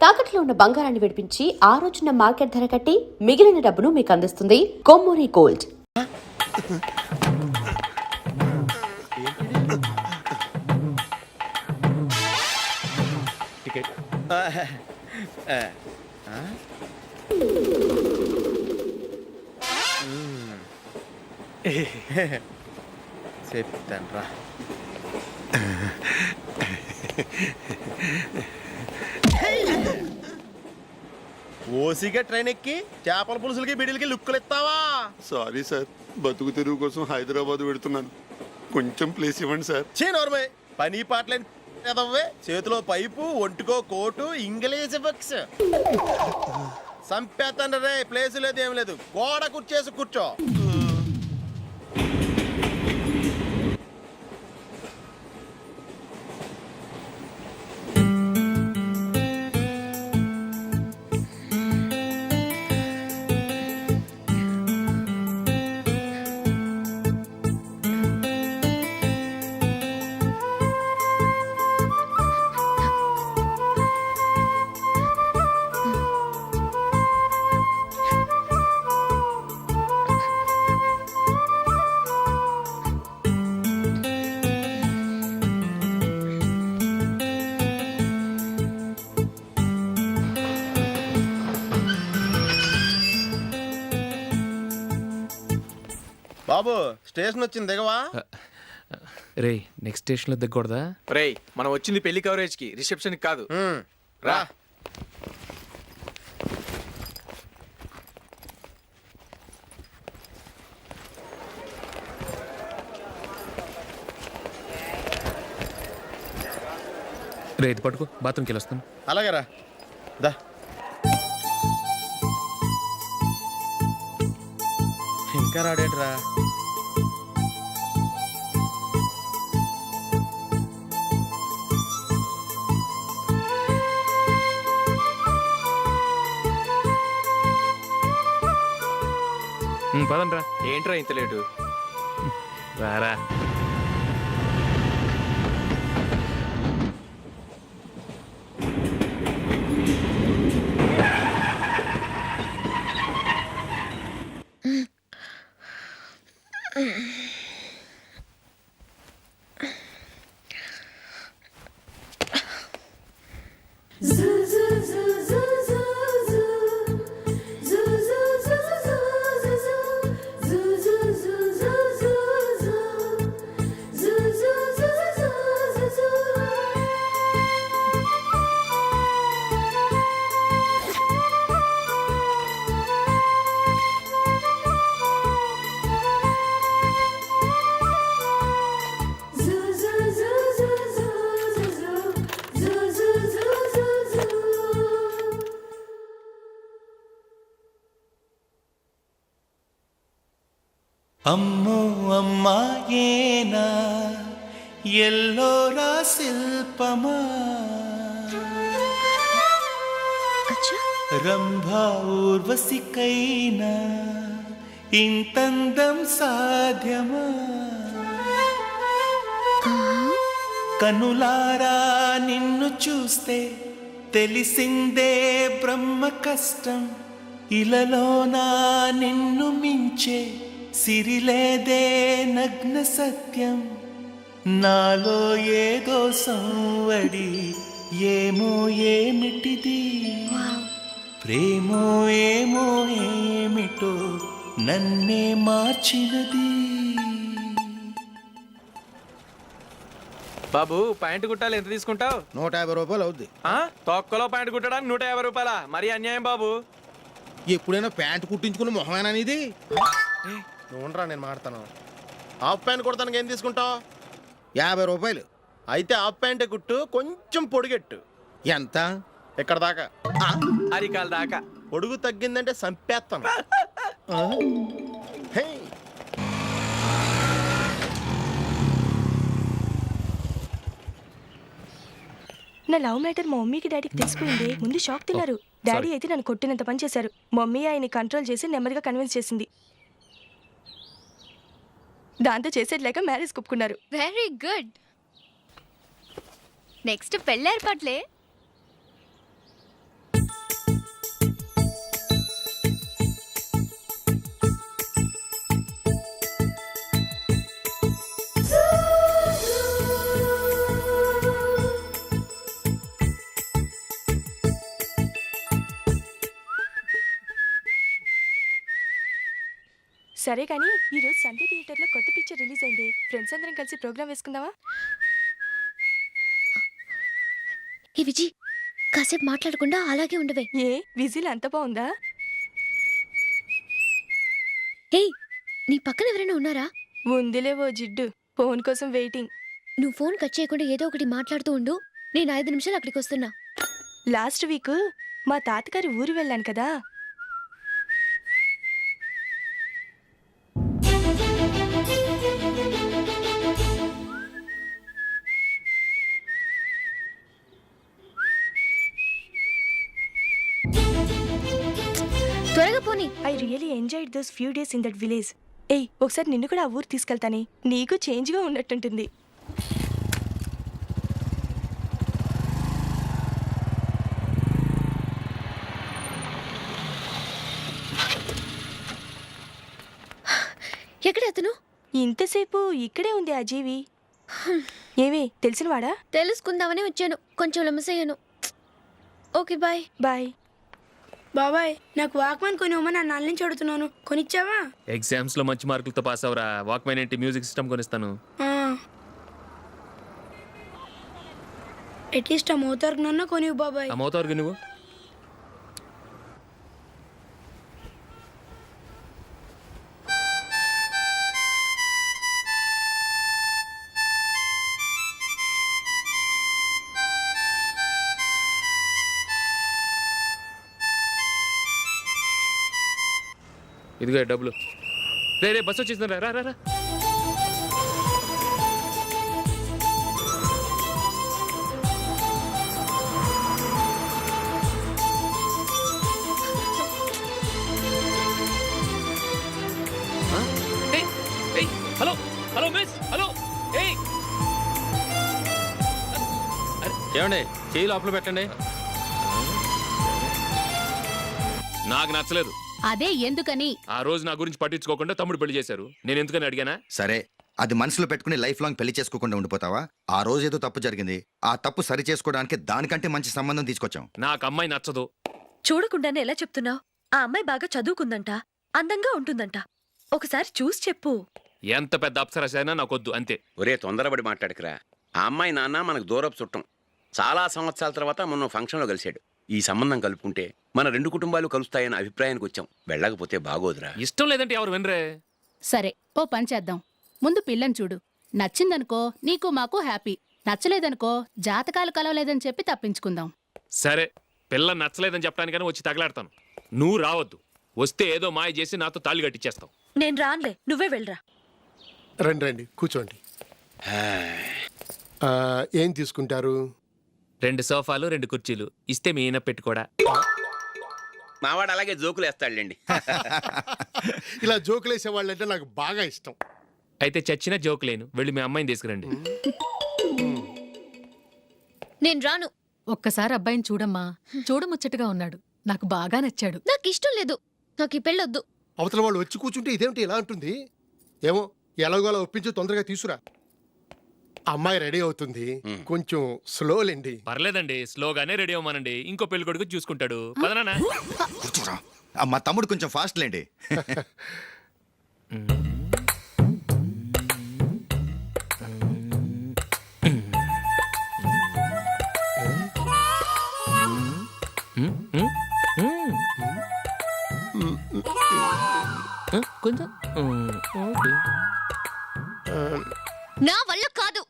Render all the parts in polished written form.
తాకట్లో ఉన్న బంగారాన్ని విడిపించి ఆ రోజున మార్కెట్ ధర కట్టి మిగిలిన డబ్బును మీకు అందిస్తుంది కొమ్మూరి గోల్డ్. చెప్తాను రా. ఓసిగా ట్రైన్ ఎక్కి చేపల పులుసులకి బిడిలకి లుక్కులు ఇస్తావా? సారీ సార్, బతుకు తెరువు కోసం హైదరాబాద్ పెడుతున్నాను, కొంచెం ప్లేస్ ఇవ్వండి సార్. నోర్మే పని పాటలేని ఎదవ్వే, చేతిలో పైపు, ఒంటికో కోటు, ఇంగ్లీష్ బుక్స్. సంపేతండ్రి రే, ప్లేస్ లేదు ఏం లేదు, గోడ కుర్చేసి కూర్చో. బాబు స్టేషన్ వచ్చింది, దిగవా? రే నెక్స్ట్ స్టేషన్ లో దిగకూడదా? రే మనం వచ్చింది పెళ్లి కవరేజ్ కి, రిసెప్షన్ కాదు. రా. రే ఇది పట్టుకో, బాత్రూమ్కి వెళ్ళొస్తాను. అలాగే రా. దా. ఇంకా రాడేట్రా? పదండ్రా. ఏంట్రా ఇంత లేటు? రారా. అమ్మో అమ్మాయేనా ఎల్లోరా శిల్పమా, రంభా ఊర్వశికైనా ఇంతందం సాధ్యమా, కనులారా నిన్ను చూస్తే తెలిసిందే బ్రహ్మ కష్టం, ఇలలోనా నిన్ను మించే సిరిలేదే నగ్న సత్యం, నాలో ఏదో సంవడి ఏమో ఏమిటిది, ప్రేమో ఏమో ఏమిటో నన్నే మార్చినది. బాబు ప్యాంటు కుట్టాలి, ఎంత తీసుకుంటావు? 150 రూపాయలు అవుద్ది. తొక్కలో ప్యాంటు కుట్టడానికి 150 రూపాయలా? మరీ అన్యాయం బాబు. ఎప్పుడైనా ప్యాంటు కుట్టించుకున్న మొహమేనా ఇది? నువ్వురా, నేను మాడతాను. హాఫ్ ప్యాంట్ కుడతానికి ఏం తీసుకుంటావు? 50 రూపాయలు. అయితే హాఫ్ ప్యాంటే కుట్టు, కొంచెం పొడిగెట్టు. ఎంత? ఇక్కడ దాకా, అరికాల దాకా. పొడుగు తగ్గిందంటే సంపేస్తాను. నా లవ్ మ్యాటర్ మా మమ్మీకి డాడీకి తెలుసుకుంది. ముందు షాక్ తిన్నారు. డాడీ అయితే నన్ను కొట్టినంత పని చేశారు. మమ్మీ ఆయన్ని కంట్రోల్ చేసి నెమ్మదిగా కన్విన్స్ చేసింది. దాంతో చేసేట్లేక మ్యారేజ్ ఒప్పుకున్నారు. Very good. నెక్స్ట్ పెళ్లి ఏర్పాట్లే. సరే కానీ ఈ రోజు సండే థియేటర్ లో కొత్త పిక్చర్ రిలీజ్ అయింది. ఫ్రెండ్స్ అందరం కలిసి ప్రోగ్రామ్ వేసుకుందామా? ఏ విజి, కాసేపు మాట్లాడకుండా అలాగే ఉండవే. ఏ విజిల్ అంత బాగుందా? ఏయ్, నీ పక్కన ఎవరైనా ఉన్నారా? ఉందిలే ఓ జిడ్డు, ఫోన్ కోసం వెయిటింగ్. నువ్వు ఫోన్ కట్ చేయకుండా ఏదో ఒకటి మాట్లాడుతూ ఉండు. నేను 5 నిమిషాలు అక్కడికి వస్తున్నా. లాస్ట్ వీక్ మా తాతగారి ఊరు వెళ్ళాను కదా. త్వరగా పోనీ. I really enjoyed those few days in that village. ఏయ్, ఒకసారి నిన్ను కూడా ఆ ఊరు తీసుకెళ్తానే, నీకు చేంజ్గా ఉన్నట్టుంటుంది. ఎక్కడ అతను? ఇంతసేపు ఇక్కడే ఉంది ఆ జీవి. ఏవే తెలిసినవాడా? తెలుసుకుందామని వచ్చాను, కొంచెం లెమసయ్యాను. Okay bye. బాయ్. బాబాయ్, నాకు వాక్మెన్ కొని ఇవ్వమని నా నాన్న నుంచి అడుగుతున్నాను, కొనిచ్చావా? ఎగ్జామ్స్ లో మంచి మార్కులతో పాస్ అవరా. వాక్మెన్ ఏంటి, మ్యూజిక్ సిస్టమ్ కొనిస్తాను. అట్లీస్ట్ ఆ మోతార్కు నన్న కొనివ్వు బాబాయ్. ఆ మోతావరకు నువ్వు ఇదిగో డబ్బులు. రే రే, బస్సు వచ్చేసింది, రా రా రా. Hello hello miss, hello. ఏమండి, చేయి లోపల పెట్టండి. నాకు నచ్చలేదు. అదే ఎందుకని? ఆ రోజు నా గురించి పట్టించుకోకుండా తమ్ముడు పెళ్లి చేశారు. నేను ఎందుకని అడిగానా? సరే, అది మనసులో పెట్టుకుని లైఫ్ లాంగ్ పెళ్లి చేసుకోకుండా ఉండిపోతావా? ఆ రోజు ఏదో తప్పు జరిగింది, ఆ తప్పు సరి చేసుకోవడానికి దానికంటే మంచి సంబంధం తీసుకొచ్చాం. నాకు అమ్మాయి నచ్చదు. చూడకుండానే ఎలా చెప్తున్నావు? ఆ అమ్మాయి బాగా చదువుకుందంట, అందంగా ఉంటుందంట. ఒకసారి చూసి చెప్పు. ఎంత పెద్ద అప్సరస అయినా నాకొద్దు, అంతే. ఒరే, తొందరపడి మాట్లాడకురా. ఆ అమ్మాయి నాన్న మనకు దూరపు చుట్టం. చాలా సంవత్సరాల తర్వాత మొన్న ఫంక్షన్లో కలిశాడు. ఈ సంబంధం కలుపుకుంటే మన 2 కుటుంబాలు కలుస్తాయన్న అభిప్రాయానికి వచ్చాం. వెళ్ళకపోతే బాగోదురా. ఇష్టం లేదంటే ఎవరు వినరే. సరే, ఓ పని చేద్దాం. ముందు పిల్లని చూడు. నచ్చిందనుకో నీకు మాకు హ్యాపీ, నచ్చలేదనుకో జాతకాలు కలవలేదని చెప్పి తప్పించుకుందాం. సరే, పిల్ల నచ్చలేదని చెప్పడానికైనా వచ్చి తగలాడతాను. నువ్వు రావద్దు. వస్తే ఏదో మాయ చేసి నాతో తాళి కట్టించేస్తావు. నేను రాన్లే, నువ్వే వెళ్ళరా. రండి రండి, కూర్చోండి. ఏం తీసుకుంటారు? 2 సోఫాలు 2 కుర్చీలు ఇస్తే మీ ఈయన పెట్టుకోడా. మావాడు అలాగే జోకులు వేస్తాడులేండి. ఇలా జోకులేసే వాళ్ళంటే నాకు బాగా ఇష్టం. అయితే చచ్చిన జోక్ లేను. వెళ్ళి మీ అమ్మాయిని తీసుకురండి. నేను రాను. ఒక్కసారి అబ్బాయిని చూడమ్మా, చూడముచ్చటగా ఉన్నాడు. నాకు బాగా నచ్చాడు. నాకు ఇష్టం లేదు, నాకు ఈ పెళ్ళొద్దు. అవతల వాళ్ళు వచ్చి కూర్చుంటే ఇదేమిటి ఇలా ఉంటుంది? ఏమో, ఎలాగోలా ఒప్పించి తొందరగా తీసుకురా. అమ్మాయి రెడీ అవుతుంది, కొంచెం స్లోలేండి. పర్లేదండి, స్లోగానే రెడీ అవ్వమానండి. ఇంకో పెళ్లి కొడుకు చూసుకుంటాడు. పదనా. కూర్చోరా. మా తమ్ముడు కొంచెం ఫాస్ట్ లేండి. కొంచెం నా వల్ల కాదు.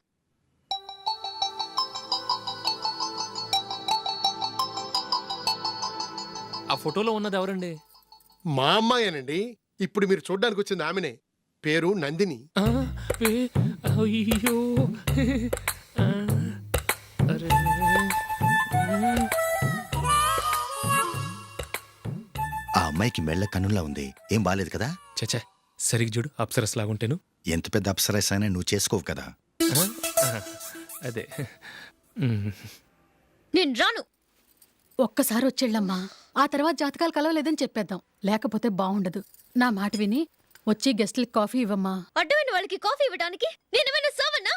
ఆ ఫోటోలో ఉన్నది ఎవరండి? మా అమ్మాయేనండి. ఇప్పుడు మీరు చూడ్డానికి వచ్చింది ఆమెనే. పేరు నందిని. అయ్యో, అరే. ఆ అమ్మాయికి మెళ్ళ కన్నులా ఉంది, ఏం బాలేదు కదా? చచ్చా, సరిగ్గా చూడు, అప్సరస్ లాగుంటేను. ఎంత పెద్ద అప్సరస్ అయినా నువ్వు చేసుకోవు కదా. అదే. నేను రాను. ఒక్కసారి వచ్చేళ్ళమ్మా, ఆ తర్వాత జాతకాలు కలవలేదని చెప్పేద్దాం. లేకపోతే బాగుండదు. నా మాట విని వచ్చి గెస్ట్లకి కాఫీ ఇవ్వమ్మా. అడ్డమైన వాళ్ళకి కాఫీ ఇవ్వడానికి నేనేమైనా సావన్నా?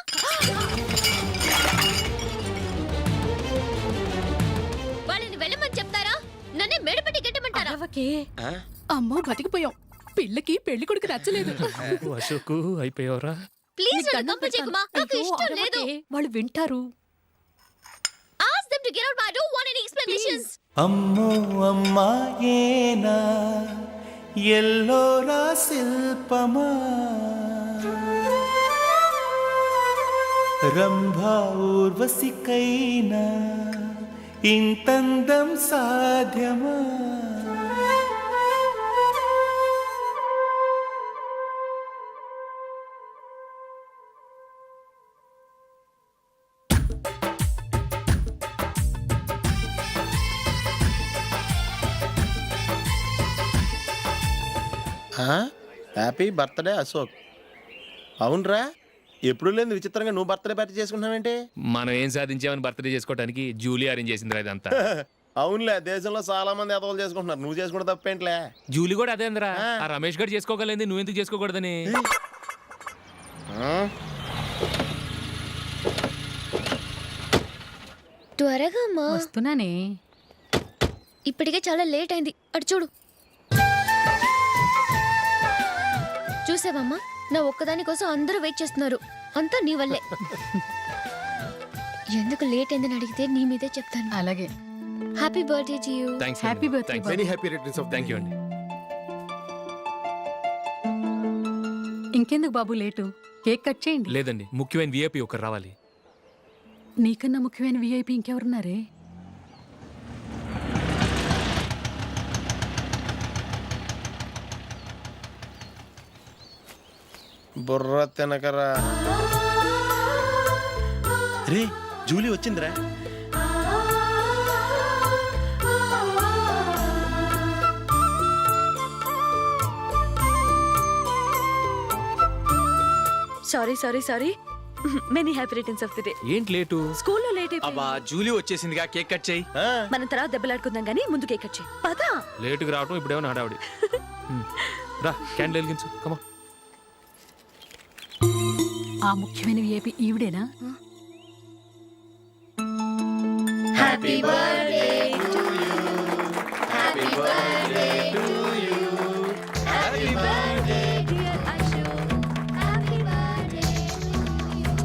వాళ్ళని వెళ్ళమని చెప్తారా, నన్నే మేడపట్టి గెట్టమంటారా? అమ్మో, బతికిపోయాం. పిల్లకి పెళ్లి కొడుకు నచ్చలేదు. అశోక్ అయిపోయావరా? ప్లీజ్ నన్ను కంపెల్ చేయకుమా, నాకు ఇష్టం లేదు. వాళ్ళు వింటారు. Ask them to get out. I don't want any explanations. అమ్మో అమ్మాయేనా ఎల్లోరా శిల్పమా రంభా ఊర్వశికైనా ఇంతందం సాధ్యమా హ్యాపీ బర్త్డే అశోక్. అవునరా, ఎప్పుడు లేని విచిత్రంగా నువ్వు బర్త్డే పార్టీ చేసుకుంటున్నావేంటి? మనం ఏం సాధించామని బర్త్డే చేసుకోవడానికి జూలీ అరేంజ్ చేసింది ఇదంతా. అవునులే, దేశంలో చాలా మంది ఎదవలు చేసుకుంటున్నారు, నువ్వు చేసుకుంటే తప్పేంట్లే. జూలీ కూడా అదే అందరా. ఆ రమేష్ గారు చేసుకోగలేదు, నువ్వెందుకు చేసుకోకూడదని. త్వరగా అమ్మా. వస్తున్నానే. ఇప్పటికే చాలా లేట్ అయింది. అటు చూడు. చూసావమ్మా, నా ఒక్కదాని కోసం అందరూ వెయిట్ చేస్తున్నారు. అంతా నీ వల్లే. ఎందుకు లేట్ అయిందని అడిగితే నీ మీదే చెప్తాను. అలాగే. Happy birthday to you. Thanks. Happy birthday. Very happy returns of thank you అండి. ఇంకెందుకు బాబు లేటు? కేక్ కట్ చేయండి. లేదండి, ముఖ్యమైన విఐపి ఒకరు రావాలి. నీకన్నా ముఖ్యమైన విఐపి ఇంకెవరున్నారే? బుర్ర తినకరా. రే, జూలీ వచ్చిందిరా. Sorry sorry sorry. Many happy returns of the day. ఏంటి లేటు? స్కూల్లో లేట్ అయిపోయింది. అబ్బా జూలీ వచ్చేసిందిగా, కేక్ కట్ చేయి. మనం తర్వాత దెబ్బలాడుకుందాం గానీ ముందు కేక్ కట్ చేయి. పదా. లేటుగా రావటం ఇప్పుడేమో హడావుడి. రా, క్యాండిల్ వెలిగించు. కమా. ఆ ముఖ్యమైన విఐపి ఈవిడేనా? Happy birthday to you. Happy birthday to you. Happy birthday dear Ashok. Happy birthday to you.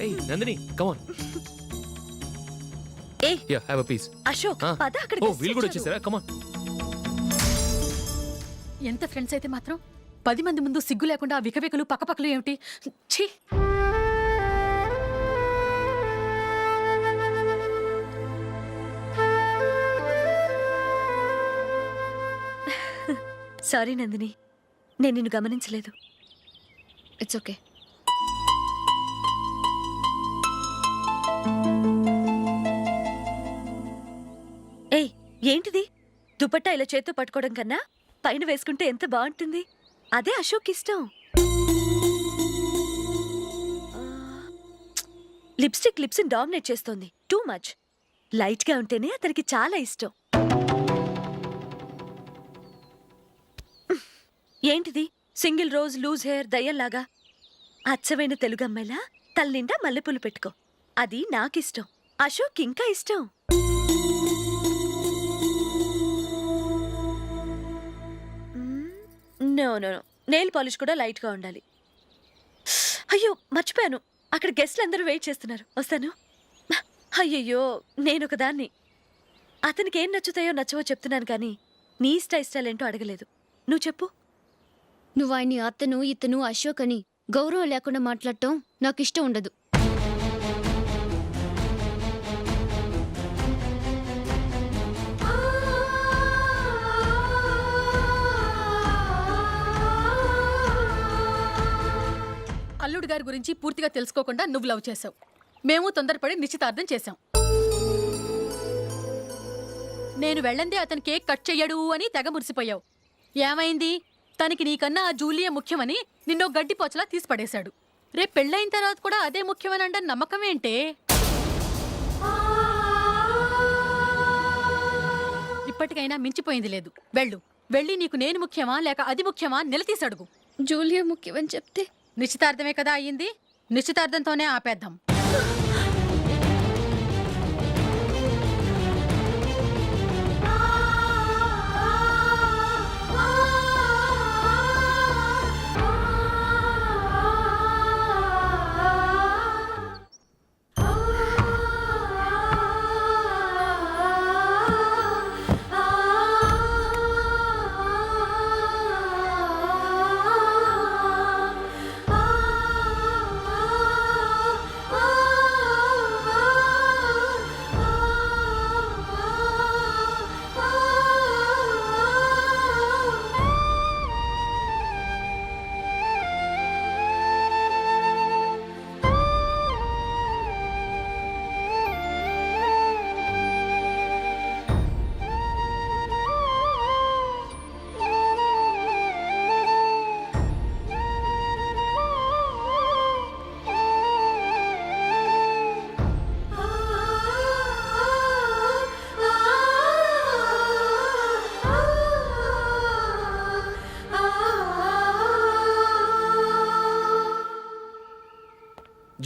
ఏయ్ నందిని, కమ్ ఆన్. ఏయ్ yeah, have a piece. Ashok, పద అక్కడ. ఓ, వీళ్ళు కూడా వచ్చేసారా? Come on. ఎంత ఫ్రెండ్స్ అయితే మాత్రం 10 మంది ముందు సిగ్గు లేకుండా ఆ వికవికలు పక్కపక్కలు ఏమిటి? ఛీ! సారీ నందిని, నేను నిన్ను గమనించలేదు. It's okay. ఏయ్, ఏంటిది? దుపట్టా ఇలా చేత్తో పట్టుకోవడం కన్నా పైన వేసుకుంటే ఎంత బాగుంటుంది. అదే అశోక్ ఇష్టం. లిప్స్టిక్ లిప్స్ డామినేట్ చేస్తోంది. Too much. లైట్ గా ఉంటేనే అతనికి చాలా ఇష్టం. ఏంటిది? సింగిల్ రోజ్ లూజ్ హెయిర్ దయ్యంలాగా. అచ్చమైన తెలుగు అమ్మాయిలా తల్లిండా మల్లెపూలు పెట్టుకో. అది నాకిష్టం. అశోక్ ఇంకా ఇష్టం. No no no, nail polish కూడా లైట్ గా ఉండాలి. అయ్యో మర్చిపోయాను, అక్కడ గెస్ట్లు అందరూ వెయిట్ చేస్తున్నారు. వస్తాను. అయ్యయ్యో, నేనొకదాన్ని. అతనికి ఏం నచ్చుతాయో నచ్చవో చెప్తున్నాను కానీ నీ ఇష్టాలేంటో అడగలేదు. నువ్వు చెప్పు. నువ్వు ఆయన్ని అతను ఇతను అశోక్ అని గౌరవం లేకుండా మాట్లాడటం నాకు ఇష్టం ఉండదు. అల్లుడు గారి గురించి పూర్తిగా తెలుసుకోకుండా నువ్వు లవ్ చేసావు. మేము తొందరపడి నిశ్చితార్థం చేశాం. నేను వెళ్ళందే అతను కేక్ కట్ చెయ్యడు అని తెగ మురిసిపోయావు. ఏమైంది? తనకి నీకన్నా ఆ జూలియే ముఖ్యమని నిన్నో గడ్డి పోచలా తీసి పడేశాడు. రేపు పెళ్ళైన తర్వాత కూడా అదే ముఖ్యమని అంటే నమ్మకం ఏంటే? ఇప్పటికైనా మించిపోయింది లేదు. వెళ్ళు. వెళ్ళి నీకు నేను ముఖ్యమా లేక అది ముఖ్యమా నిలదీసి అడుగు. జూలియా ముఖ్యమని చెప్తే నిశ్చితార్థమే కదా అయ్యింది, నిశ్చితార్థంతోనే ఆపేద్దాం.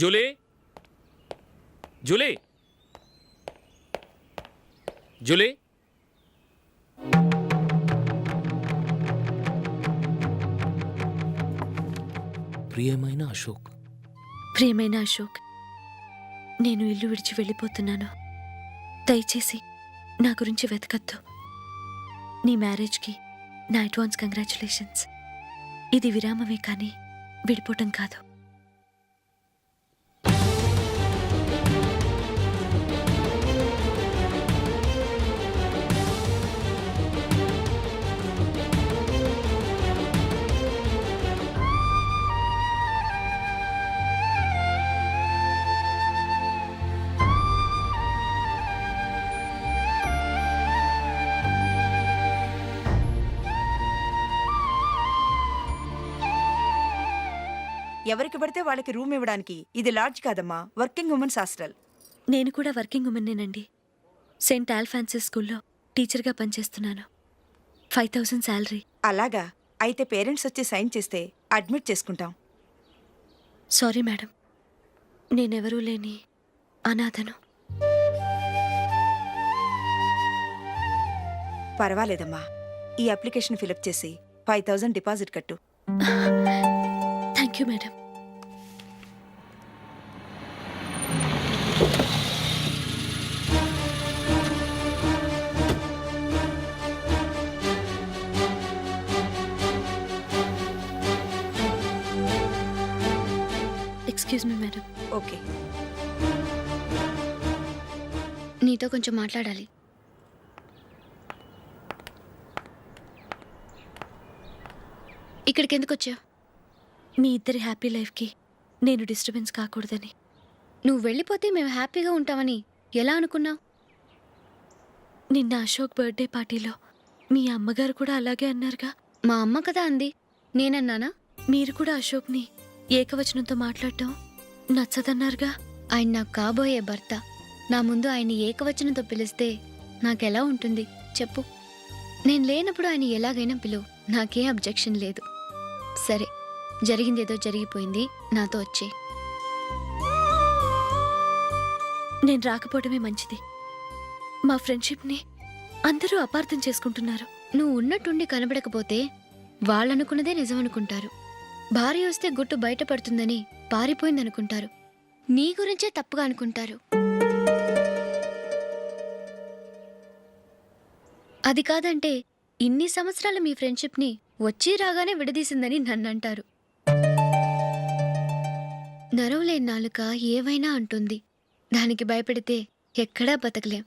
Julie, Julie, Julie. ప్రియమైన అశోక్. ప్రియమైన అశోక్, నేను ఇల్లు విడిచి వెళ్ళిపోతున్నాను. దయచేసి నా గురించి వెతకద్దు. నీ మ్యారేజ్కి నా అడ్వాన్స్ కంగ్రాచులేషన్స్. ఇది విరామమే కానీ విడిపోవటం కాదు. ఎవరికి పడితే వాళ్ళకి రూమ్ ఇవ్వడానికి ఇది లాడ్జ్ కాదమ్మా, వర్కింగ్ ఉమెన్స్ హాస్టల్. నేను కూడా వర్కింగ్ ఉమెన్నేనండి. సెయింట్ ఆల్ఫాన్సిస్ స్కూల్లో టీచర్గా పనిచేస్తున్నాను. 5000 శాలరీ. అలాగా? అయితే పేరెంట్స్ వచ్చి సైన్ చేస్తే అడ్మిట్ చేసుకుంటాం. సారీ మేడం, నేనెవరూ లేని అనాథను. పర్వాలేదమ్మా, ఈ అప్లికేషన్ ఫిలప్ చేసి 5000 డిపాజిట్ కట్టు. Thank you madam. Excuse me madam. Okay. నీతో కొంచెం మాట్లాడాలి. ఇక్కడికి ఎందుకు వచ్చావు? మీ ఇద్దరి హ్యాపీ లైఫ్కి నేను డిస్టర్బెన్స్ కాకూడదని. నువ్వు వెళ్ళిపోతే మేము హ్యాపీగా ఉంటామని ఎలా అనుకున్నావు? నిన్న అశోక్ బర్త్డే పార్టీలో మీ అమ్మగారు కూడా అలాగే అన్నారుగా. మా అమ్మ కదా అంది, నేనన్నానా? మీరు కూడా అశోక్ని ఏకవచనంతో మాట్లాడటం నచ్చదన్నారుగా. ఆయన నాకు కాబోయే భర్త. నా ముందు ఆయన్ని ఏకవచనంతో పిలిస్తే నాకెలా ఉంటుంది చెప్పు? నేను లేనప్పుడు ఆయన ఎలాగైనా పిలువు, నాకే అబ్జెక్షన్ లేదు. సరే, జరిగిందేదో జరిగిపోయింది, నాతో వచ్చే. నేను రాకపోవడమే మంచిది. మా ఫ్రెండ్షిప్ని అందరూ అపార్థం చేసుకుంటున్నారు. నువ్వు ఉన్నట్టుండి కనబడకపోతే వాళ్ళనుకున్నదే నిజం అనుకుంటారు. భార్య వస్తే గుట్టు బయటపడుతుందని పారిపోయిందనుకుంటారు. నీ గురించే తప్పుగా అనుకుంటారు. అది కాదంటే ఇన్ని సంవత్సరాల మీ ఫ్రెండ్షిప్ని వచ్చి రాగానే విడదీసిందని నన్నంటారు. నరవలేని నాలుక ఏవైనా అంటుంది. దానికి భయపడితే ఎక్కడా బతకలేం.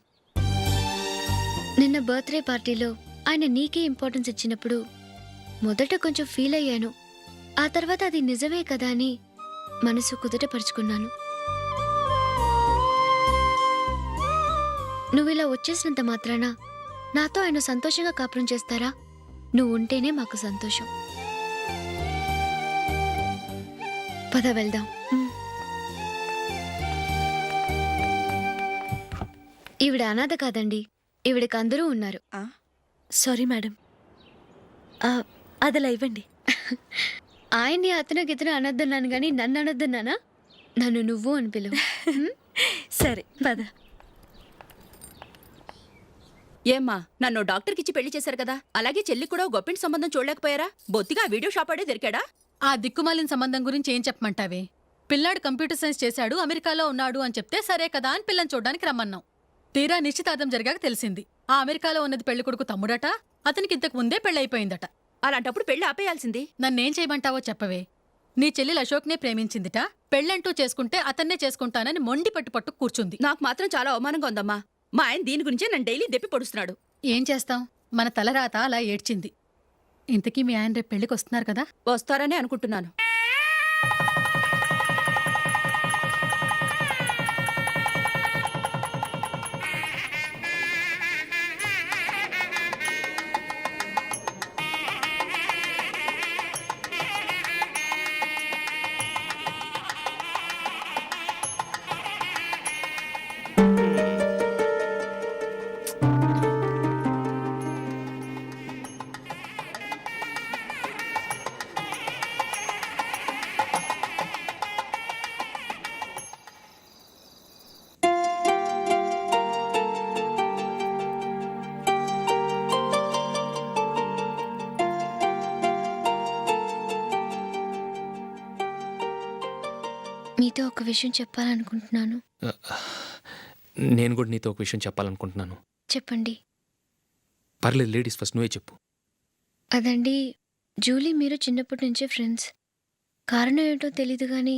నిన్న బర్త్డే పార్టీలో ఆయన నీకే ఇంపార్టెన్స్ ఇచ్చినప్పుడు మొదట కొంచెం ఫీల్ అయ్యాను. ఆ తర్వాత అది నిజమే కదా అని మనసు కుదుటపరుచుకున్నాను. నువ్విలా వచ్చేసినంత మాత్రాన నాతో ఆయన సంతోషంగా కాపురం చేస్తారా? నువ్వు ఉంటేనే మాకు సంతోషం. పద వెళ్దాం. ఈవిడ అనాథ కాదండి, ఈవిడకి అందరూ ఉన్నారు. సారీ మేడం, అదలా ఇవ్వండి. ఆయన్ని అతను గితను అనొద్దన్నాను కానీ నన్ను అనొద్దన్నానా? నన్ను నువ్వు అని పిలువు. సరే పద. ఏమ్మా నన్ను డాక్టర్కి ఇచ్చి పెళ్లి చేశారు కదా, అలాగే చెల్లి కూడా గొప్పింటి సంబంధం చూడలేకపోయారా? బొత్తిగా ఆ వీడియో షాప్ ఆడే దొరికాడా? ఆ దిక్కుమాలిన సంబంధం గురించి ఏం చెప్పమంటావే? పిల్లాడు కంప్యూటర్ సైన్స్ చేశాడు, అమెరికాలో ఉన్నాడు అని చెప్తే సరే కదా అని పిల్లని చూడడానికి రమ్మన్నాం. తీరా నిశ్చితార్థం జరిగాక తెలిసింది ఆ అమెరికాలో ఉన్నది పెళ్లి కొడుకు తమ్ముడట, అతనికి ఇంతకు ముందే పెళ్ళైపోయిందట. అలాంటప్పుడు పెళ్లి ఆపేయాల్సింది. నన్నేం చేయమంటావో చెప్పవే. నీ చెల్లెలు అశోక్నే ప్రేమించిందిట, పెళ్ళంటూ చేసుకుంటే అతన్నే చేసుకుంటానని మొండి పట్టు కూర్చుంది. నాకు మాత్రం చాలా అవమానంగా ఉందమ్మా. మా ఆయన దీని గురించే నన్ను డైలీ దెప్పి పొడుస్తున్నాడు. ఏం చేస్తాం, మన తలరాత అలా ఏడ్చింది. ఇంతకీ మీ ఆయన రేపు పెళ్లికి వస్తున్నారు కదా? వస్తారనే అనుకుంటున్నాను. మీతో ఒక విషయం చెప్పాలనుకుంటున్నాను. నేను కూడా నీతో ఒక విషయం చెప్పాలనుకుంటున్నాను. చెప్పండి. పర్లేదు, లేడీస్ ఫస్ట్, నువ్వే చెప్పు. అదండి, జూలీ మీరు చిన్నప్పటి నుంచే ఫ్రెండ్స్. కారణం ఏంటో తెలీదు కానీ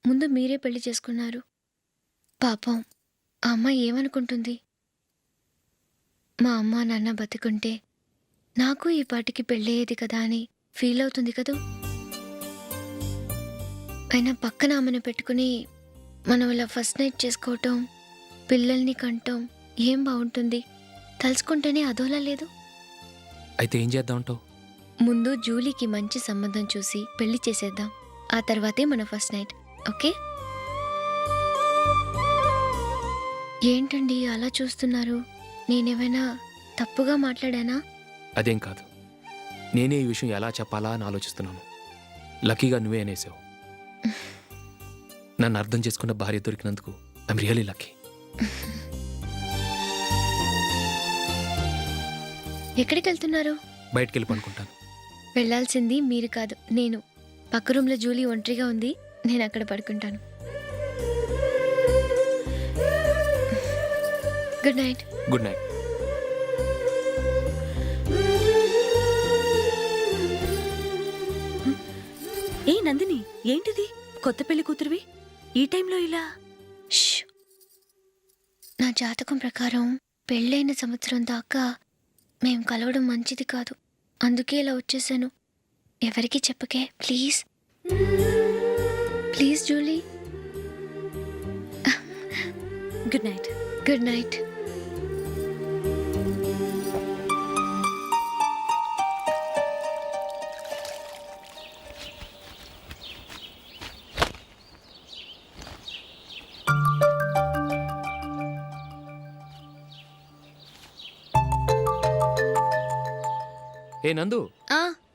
ముందు మీరే పెళ్లి చేసుకున్నారు. పాపం ఆ అమ్మాయి ఏమనుకుంటుంది? మా అమ్మ నాన్న బతికుంటే నాకు ఈ పాటికి పెళ్ళయ్యేది కదా అని ఫీల్ అవుతుంది కదూ. అయినా పక్కన ఆమెను పెట్టుకుని మనం ఇలా ఫస్ట్ నైట్ చేసుకోవటం, పిల్లల్ని కంటం ఏం బాగుంటుంది? తలుచుకుంటేనే అదోలా లేదు. అయితే ఏం చేద్దామంటావు? ముందు జూలీకి మంచి సంబంధం చూసి పెళ్లి చేసేద్దాం, ఆ తర్వాతే మన ఫస్ట్ నైట్. ఓకే? ఏంటండి అలా చూస్తున్నారు? నేనేమైనా తప్పుగా మాట్లాడానా? అదేం కాదు, నేనే ఈ విషయం ఎలా చెప్పాలా అని ఆలోచిస్తున్నాను. లక్కీగా నువ్వే అనేసావు. నన్ను అర్థం చేసుకున్న భార్య దొరికినందుకు ఐఎమ్ రియలీ లక్కీ. ఎక్కడికి వెళ్తున్నారు? బయటికి వెళ్ళి పనుకుంటాను. వెళ్ళాల్సింది మీరు కాదు, నేను. పక్క రూమ్లో జూలీ ఒంటరిగా ఉంది, నేను అక్కడ పడుకుంటాను. Good night. Good night. ఏ నందిని, ఏంటిది? కొత్త పెళ్లి కూతురువి ఈ టైంలో ఇలా? ష్! నా జాతకం ప్రకారం పెళ్ళైన సంవత్సరం దాకా మేం కలవడం మంచిది కాదు, అందుకే ఇలా వచ్చేసాను. ఎవరికి చెప్పకే please. Please Julie. Good night. Good night. ఏ నందు,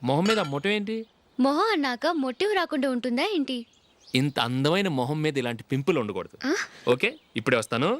మొహం మీద మొటం ఏంటి? మొహం అన్నాక మొటివ్ రాకుండా ఉంటుందా ఏంటి? ఇంత అందమైన మొహం మీద ఇలాంటి పింపుల్ ఉండకూడదు. ఓకే, ఇప్పుడే వస్తాను.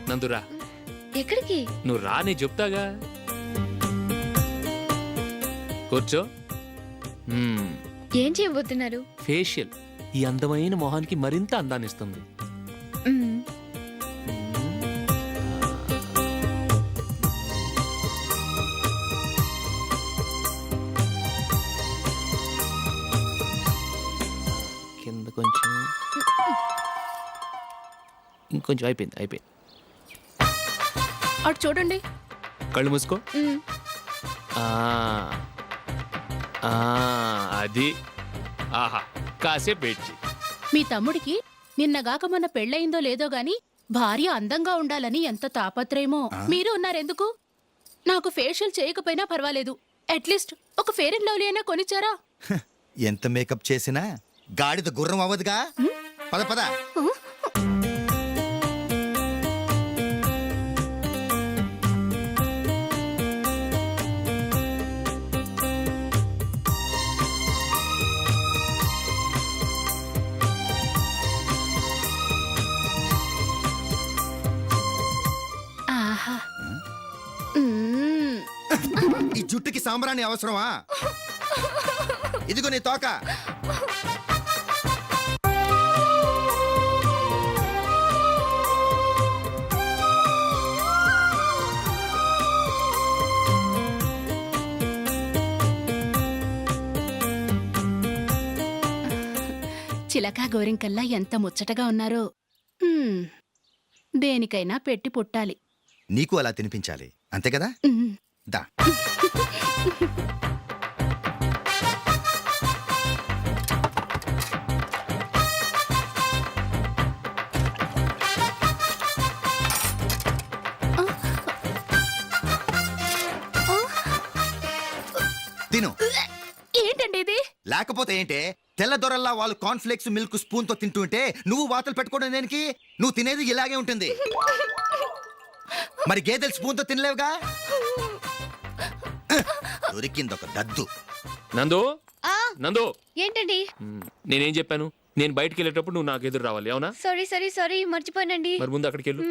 నందురా. ఎక్కడికి? నువ్వు రా, నేను చెప్తాగా. కూర్చో. ఏం చేయబోతున్నారు? ఫేషియల్ ఈ అందమైన మొహానికి మరింత అందాన్ని ఇస్తుంది. కింద కొంచెం. ఇంకొంచెం అయిపోయింది. అటు చూడండి. కళ్ళు మూసుకో. ఆ, ఆ, అది. ఆహా, కాసేపు వెయిట్ చెయ్యి. మీ తమ్ముడికి నిన్నగాక మొన్న పెళ్ళయిందో లేదో గాని భార్య అందంగా ఉండాలని ఎంత తాపత్రయమో. మీరు ఉన్నారెందుకు? నాకు ఫేషియల్ చేయకపోయినా పర్వాలేదు, అట్లీస్ట్ ఒక ఫేర్ అండ్ లవ్లీ అయినా కొనిచ్చారా? ఎంత మేకప్ చేసినా గాడిద గుర్రం అవ్వదుగా. పద పద. ఆహా. ఈ జుట్టుకి సాంబ్రాణి అవసరమా? ఇదిగో నీ తోక. చిలకా గోరింకల్లా ఎంత ముచ్చటగా ఉన్నారో. దేనికైనా పెట్టి పుట్టాలి. నీకు అలా తినిపించాలి, అంతే కదా? దా. తిను. ఏంటండి ఇది? లేకపోతే ఏంటే, తెల్ల దొరల్లా వాళ్ళు కార్న్ఫ్లేక్స్ మిల్క్ స్పూన్ తో తింటుంటే నువ్వు వాతలు పెట్టుకోవడం దేనికి? నువ్వు తినేది ఇలాగే ఉంటుంది. మరి గేదెలు స్పూన్ తో తినలేవుగా. దొరికింది ఒక దద్దు. నందు, నందు, ఏంటండి? నేనేం చెప్పాను? నేను బయటికి వెళ్ళేటప్పుడు నువ్వు నాకు ఎదురు రావాలి, అవునా? సారీ మర్చిపోయానండి. మరి ముందు అక్కడికి వెళ్ళు.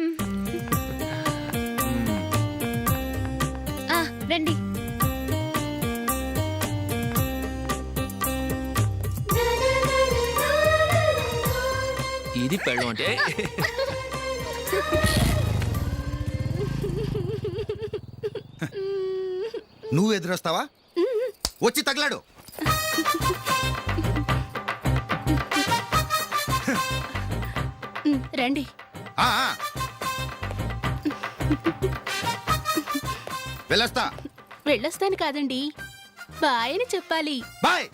రండి. ఇది పెళ్ళం అంటే. నువ్వు ఎదురొస్తావా? వచ్చి తగలాడు. రండి. ఆ, ఆ. వెళ్ళొస్తా. వెళ్ళొస్తాను కాదండి, బాయ్ అని చెప్పాలి. బాయ్.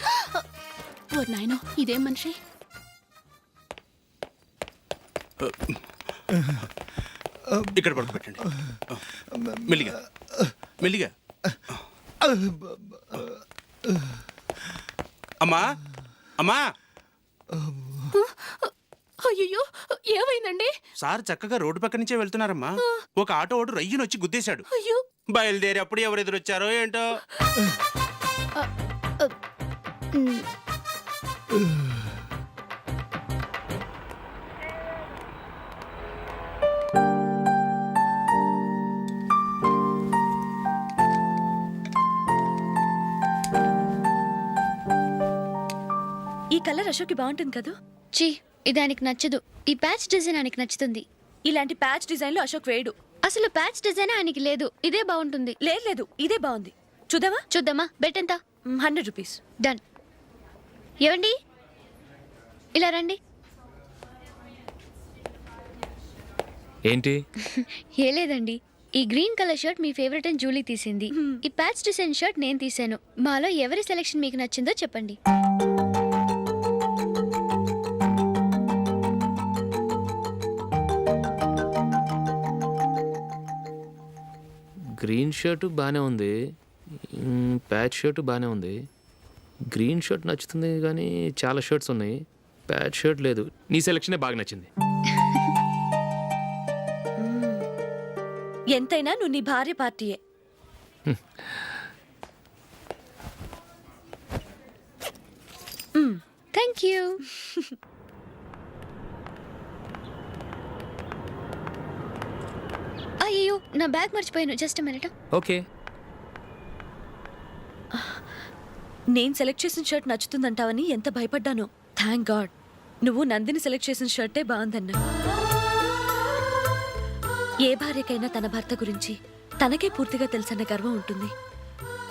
ఓ నాయనో, ఇదేం మనిషి? ఇక్కడ పడుకోబెట్టండి. మెల్లిగా మెల్లిగా. అమ్మా అమ్మా. అయ్యో, ఏమైందండి? సార్ చక్కగా రోడ్డు పక్క నుంచే వెళ్తున్నారమ్మా. ఒక ఆటో ఓడు రయ్యను వచ్చి గుద్దేశాడు. అయ్యో. బయలుదేరి అప్పుడు ఎవరు ఎదురొచ్చారో ఏంటో. ఈ కలర్ అశోక్కి బాగుంటుంది కదా? చీ, ఇది ఆయనకి నచ్చదు. ఈ ప్యాచ్ డిజైన్ ఆయనకి నచ్చుతుంది. ఇలాంటి ప్యాచ్ డిజైన్లో అశోక్ వేయడు. అసలు ప్యాచ్ డిజైన్ ఆయనకి లేదు. ఇదే బాగుంటుంది. లేదు, ఇదే బాగుంది. చూద్దామా? బెట్ ఎంత? 100 రూపీస్. డన్. ఏవండి, ఇలా రండి. ఏంటి? ఏ లేదండి, ఈ గ్రీన్ కలర్ షర్ట్ మీ ఫేవరెట్ అని జూలీ తీసింది. ఈ ప్యాచ్ డిజైన్ షర్ట్ నేను తీసాను. మాలో ఎవరి సెలెక్షన్ మీకు నచ్చిందో చెప్పండి. గ్రీన్ షర్ట్ బాగానే ఉంది, ప్యాచ్ షర్ట్ బాగానే ఉంది. గ్రీన్ షర్ట్ నచ్చుతుంది కానీ చాలా షర్ట్స్ ఉన్నాయి, ప్యాచ్ షర్ట్ లేదు. నీ సెలెక్షనే బాగా నచ్చింది. ఎంతైనా నువ్వు నీ భార్య పార్టీయే. Thank you. అయ్యో, నా బ్యాగ్ మర్చిపోయాను. Just minute. ఓకే. నేను సెలెక్ట్ చేసిన షర్ట్ నచ్చుతుందంటావని ఎంత భయపడ్డానో. థ్యాంక్ గాడ్ నువ్వు నందిని సెలెక్ట్ చేసిన షర్టే బాగుందన్నా. ఏ భార్యకైనా తన భర్త గురించి తనకే పూర్తిగా తెలుసన్న గర్వం ఉంటుంది.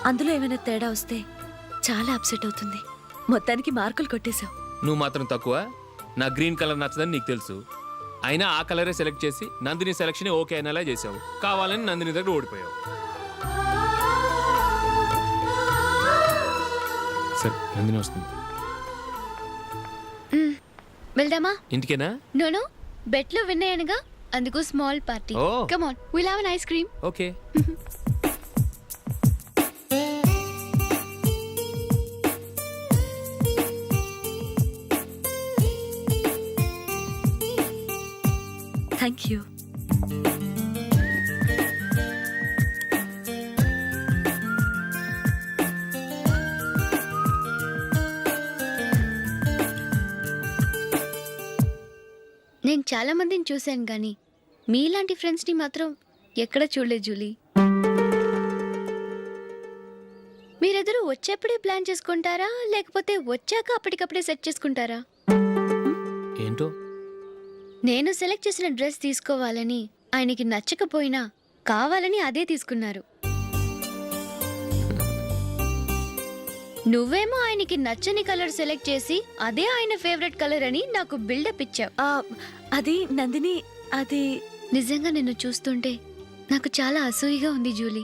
అందులో ఏమైనా తేడా వస్తే చాలా అప్సెట్ అవుతుంది. మొత్తానికి మార్కులు కొట్టేశావు. నువ్వు మాత్రం తక్కువ. నా గ్రీన్ కలర్ నచ్చదని నీకు తెలుసు. అయినా ఆ కలరే సెలెక్ట్ చేసి నందిని సెలక్షన్ ఓకే అనేలా చేసావు. కావాలని నందిని దగ్గర ఓడిపోయావు. సరే నందిని వస్తుంది. వెళ్దామా? ఇంటికేనా? నోను, బెట్లో విన్నాయనగా, అందుకు small party. Oh. Come on, will have an ice cream. Okay. Thank you. నేను చాలా మందిని చూశాను కానీ మీలాంటి ఫ్రెండ్స్ని మాత్రం ఎక్కడ చూడలేదు జూలీ. మీరెదరూ వచ్చేప్పుడే ప్లాన్ చేసుకుంటారా, లేకపోతే వచ్చాక అప్పటికప్పుడే సెట్ చేసుకుంటారా? ఏంటో నేను సెలెక్ట్ చేసిన డ్రెస్ తీసుకోవాలని ఆయనకి నచ్చకపోయినా కావాలని అదే తీసుకున్నారు. నువ్వేమో ఆయనకి నచ్చని కలర్ సెలెక్ట్ చేసి అదే ఆయన ఫేవరెట్ కలర్ అని నాకు బిల్డప్ ఇచ్చావు. అది నందిని, అది నిజంగా నిన్ను చూస్తుంటే నాకు చాలా అసూయగా ఉంది జూలీ.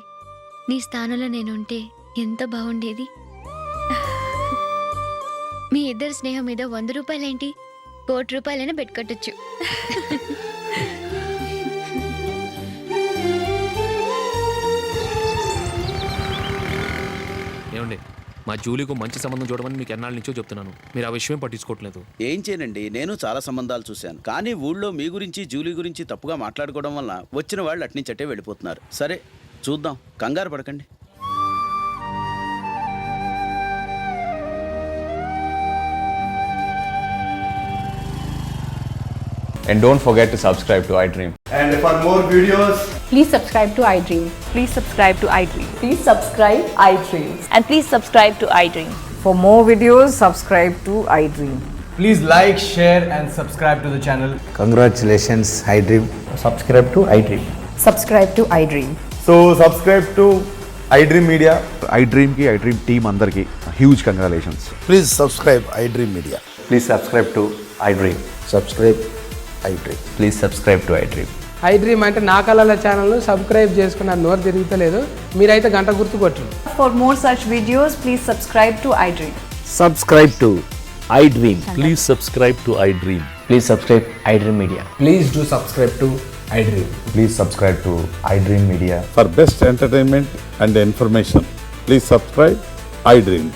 నీ స్థానంలో నేనుంటే ఎంత బాగుండేది. మీ ఇద్దరి స్నేహం మీద 100 రూపాయలేంటి, 1 కోటి రూపాయలైనా పెట్టుకట్టచ్చు. ఏమండి, మా జూలీకు మంచి సంబంధం చూడమని మీకు ఎన్నాళ్ళ నుంచో చెప్తున్నాను. మీరు ఆ విషయం పట్టించుకోవట్లేదు. ఏం చేయనండి, నేను చాలా సంబంధాలు చూశాను. కానీ ఊళ్ళో మీ గురించి జూలీ గురించి తప్పుగా మాట్లాడుకోవడం వల్ల వచ్చిన వాళ్ళు అట్నుంచట్టే వెళ్ళిపోతున్నారు. సరే చూద్దాం, కంగారు పడకండి. And don't forget to subscribe to iDream. And for more videos, Please subscribe to iDream. Please subscribe to iDream. Please subscribe iDream. And please subscribe to iDream. For more videos, subscribe to iDream. please like, share and subscribe to the channel. Congratulations iDream. Subscribe to iDream. Subscribe to iDream. So subscribe to iDream Media. iDream కి iDream team అందరికి huge congratulations. Please subscribe iDream media. Please subscribe to iDream. Subscribe iDream. Please subscribe to iDream. iDream అంటే నా కళల channel subscribe చేసుకున్న నోరు తిరుగుతలేదు. మీరైతే గంట గుర్తు కొట్టండి. For more such videos, please subscribe to iDream. Subscribe to iDream. Please subscribe to iDream. Please subscribe iDream Media. Please do subscribe to iDream. Please subscribe to iDream Media. For best entertainment and information, please subscribe iDream.